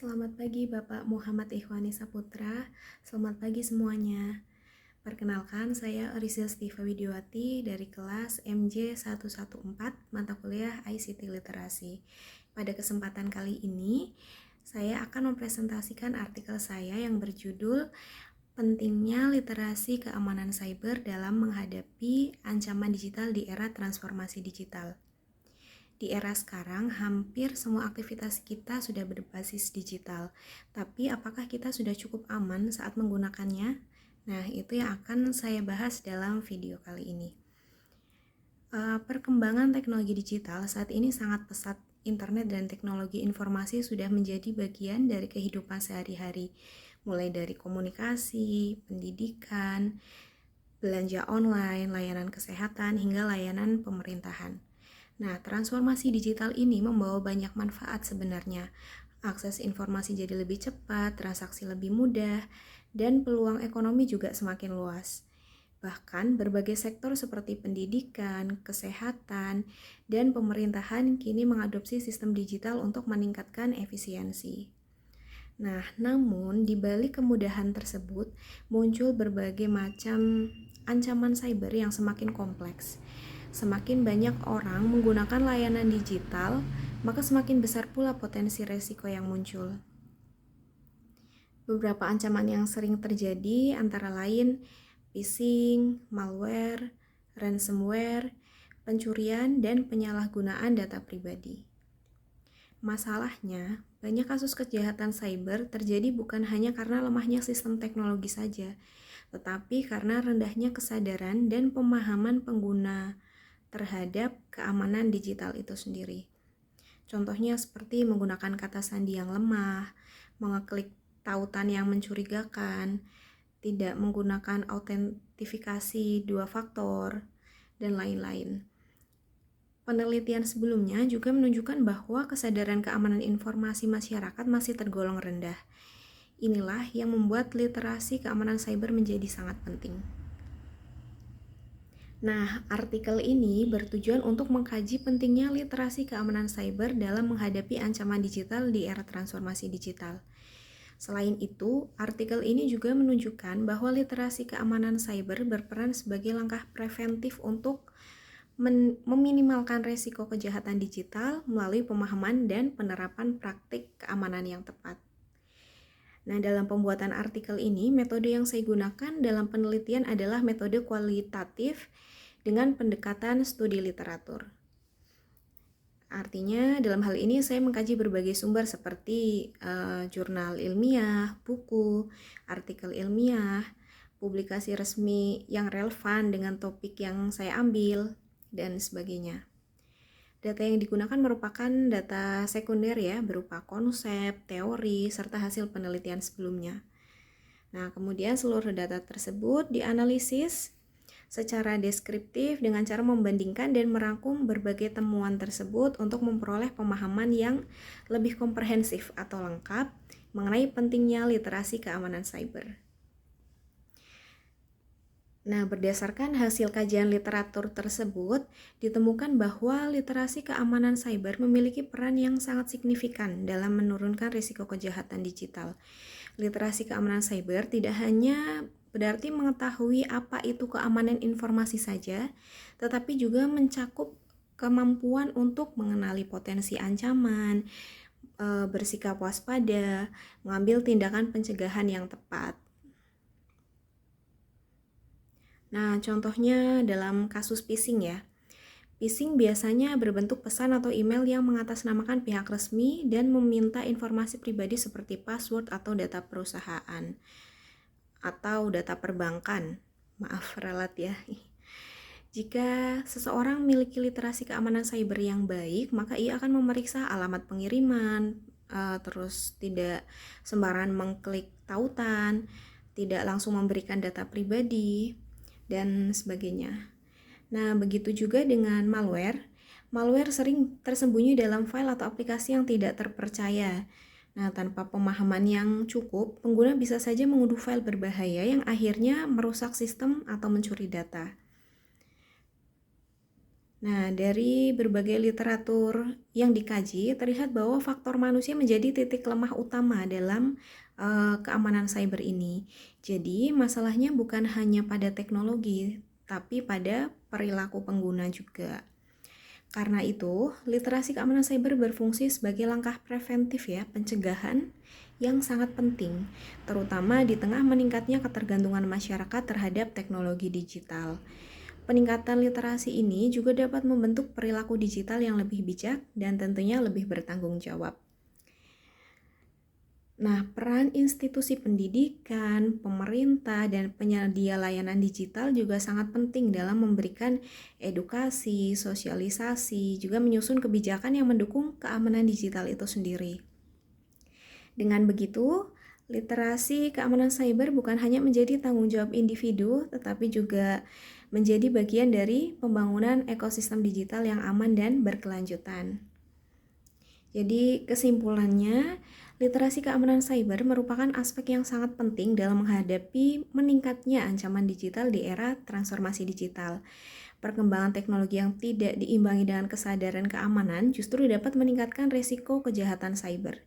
Selamat pagi Bapak Muhammad Ikhwani Saputra. Selamat pagi semuanya. Perkenalkan, saya Rizal Stiva Widiawati dari kelas MJ 114 mata kuliah ICT Literasi. Pada kesempatan kali ini, saya akan mempresentasikan artikel saya yang berjudul Pentingnya Literasi Keamanan Cyber dalam Menghadapi Ancaman Digital di Era Transformasi Digital. Di era sekarang, hampir semua aktivitas kita sudah berbasis digital. Tapi apakah kita sudah cukup aman saat menggunakannya? Nah, itu yang akan saya bahas dalam video kali ini. Perkembangan teknologi digital saat ini sangat pesat. Internet dan teknologi informasi sudah menjadi bagian dari kehidupan sehari-hari, mulai dari komunikasi, pendidikan, belanja online, layanan kesehatan, hingga layanan pemerintahan. Nah, transformasi digital ini membawa banyak manfaat sebenarnya. Akses informasi jadi lebih cepat, transaksi lebih mudah, dan peluang ekonomi juga semakin luas. Bahkan berbagai sektor seperti pendidikan, kesehatan, dan pemerintahan kini mengadopsi sistem digital untuk meningkatkan efisiensi. Nah, namun di balik kemudahan tersebut muncul berbagai macam ancaman cyber yang semakin kompleks. Semakin banyak orang menggunakan layanan digital, maka semakin besar pula potensi resiko yang muncul. Beberapa ancaman yang sering terjadi antara lain phishing, malware, ransomware, pencurian, dan penyalahgunaan data pribadi. Masalahnya, banyak kasus kejahatan cyber terjadi bukan hanya karena lemahnya sistem teknologi saja, tetapi karena rendahnya kesadaran dan pemahaman pengguna terhadap keamanan digital itu sendiri. Contohnya seperti menggunakan kata sandi yang lemah, mengeklik tautan yang mencurigakan, tidak menggunakan autentifikasi dua faktor, dan lain-lain. Penelitian sebelumnya juga menunjukkan bahwa kesadaran keamanan informasi masyarakat masih tergolong rendah. Inilah yang membuat literasi keamanan cyber menjadi sangat penting. Nah, artikel ini bertujuan untuk mengkaji pentingnya literasi keamanan cyber dalam menghadapi ancaman digital di era transformasi digital. Selain itu, artikel ini juga menunjukkan bahwa literasi keamanan cyber berperan sebagai langkah preventif untuk meminimalkan risiko kejahatan digital melalui pemahaman dan penerapan praktik keamanan yang tepat. Nah, dalam pembuatan artikel ini, metode yang saya gunakan dalam penelitian adalah metode kualitatif dengan pendekatan studi literatur. Artinya, dalam hal ini saya mengkaji berbagai sumber seperti jurnal ilmiah, buku, artikel ilmiah, publikasi resmi yang relevan dengan topik yang saya ambil, dan sebagainya. Data yang digunakan merupakan data sekunder ya, berupa konsep, teori, serta hasil penelitian sebelumnya. Nah, kemudian seluruh data tersebut dianalisis secara deskriptif dengan cara membandingkan dan merangkum berbagai temuan tersebut untuk memperoleh pemahaman yang lebih komprehensif atau lengkap mengenai pentingnya literasi keamanan cyber. Nah, berdasarkan hasil kajian literatur tersebut, ditemukan bahwa literasi keamanan cyber memiliki peran yang sangat signifikan dalam menurunkan risiko kejahatan digital. Literasi keamanan cyber tidak hanya berarti mengetahui apa itu keamanan informasi saja, tetapi juga mencakup kemampuan untuk mengenali potensi ancaman, bersikap waspada, mengambil tindakan pencegahan yang tepat. Nah, contohnya dalam kasus phishing ya. Phishing biasanya berbentuk pesan atau email yang mengatasnamakan pihak resmi dan meminta informasi pribadi seperti password atau data perusahaan atau data perbankan. Maaf ralat ya. Jika seseorang memiliki literasi keamanan cyber yang baik, maka ia akan memeriksa alamat pengiriman, terus tidak sembarangan mengklik tautan, tidak langsung memberikan data pribadi, dan sebagainya. Nah, begitu juga dengan malware. Malware sering tersembunyi dalam file atau aplikasi yang tidak terpercaya. Nah, tanpa pemahaman yang cukup, pengguna bisa saja mengunduh file berbahaya yang akhirnya merusak sistem atau mencuri data. Nah, dari berbagai literatur yang dikaji, terlihat bahwa faktor manusia menjadi titik lemah utama dalam keamanan cyber ini. Jadi, masalahnya bukan hanya pada teknologi, tapi pada perilaku pengguna juga. Karena itu, literasi keamanan cyber berfungsi sebagai langkah preventif ya, pencegahan yang sangat penting, terutama di tengah meningkatnya ketergantungan masyarakat terhadap teknologi digital. Peningkatan literasi ini juga dapat membentuk perilaku digital yang lebih bijak dan tentunya lebih bertanggung jawab. Nah, peran institusi pendidikan, pemerintah, dan penyedia layanan digital juga sangat penting dalam memberikan edukasi, sosialisasi, juga menyusun kebijakan yang mendukung keamanan digital itu sendiri. Dengan begitu, literasi keamanan cyber bukan hanya menjadi tanggung jawab individu, tetapi juga menjadi bagian dari pembangunan ekosistem digital yang aman dan berkelanjutan. Jadi kesimpulannya, literasi keamanan cyber merupakan aspek yang sangat penting dalam menghadapi meningkatnya ancaman digital di era transformasi digital. Perkembangan teknologi yang tidak diimbangi dengan kesadaran keamanan justru dapat meningkatkan risiko kejahatan cyber.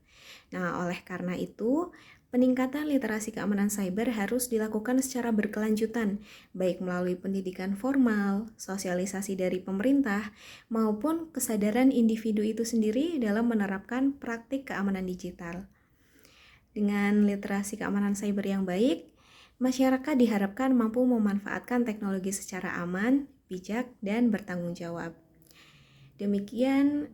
Nah, oleh karena itu, peningkatan literasi keamanan cyber harus dilakukan secara berkelanjutan, baik melalui pendidikan formal, sosialisasi dari pemerintah, maupun kesadaran individu itu sendiri dalam menerapkan praktik keamanan digital. Dengan literasi keamanan cyber yang baik, masyarakat diharapkan mampu memanfaatkan teknologi secara aman, bijak, dan bertanggung jawab. Demikian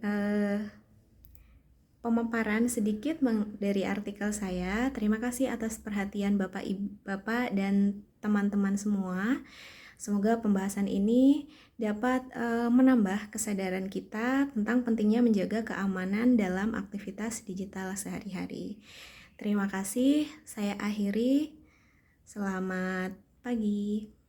pemaparan sedikit dari artikel saya. Terima kasih atas perhatian Bapak dan teman-teman semua. Semoga pembahasan ini dapat menambah kesadaran kita tentang pentingnya menjaga keamanan dalam aktivitas digital sehari-hari. Terima kasih, saya akhiri. Selamat pagi.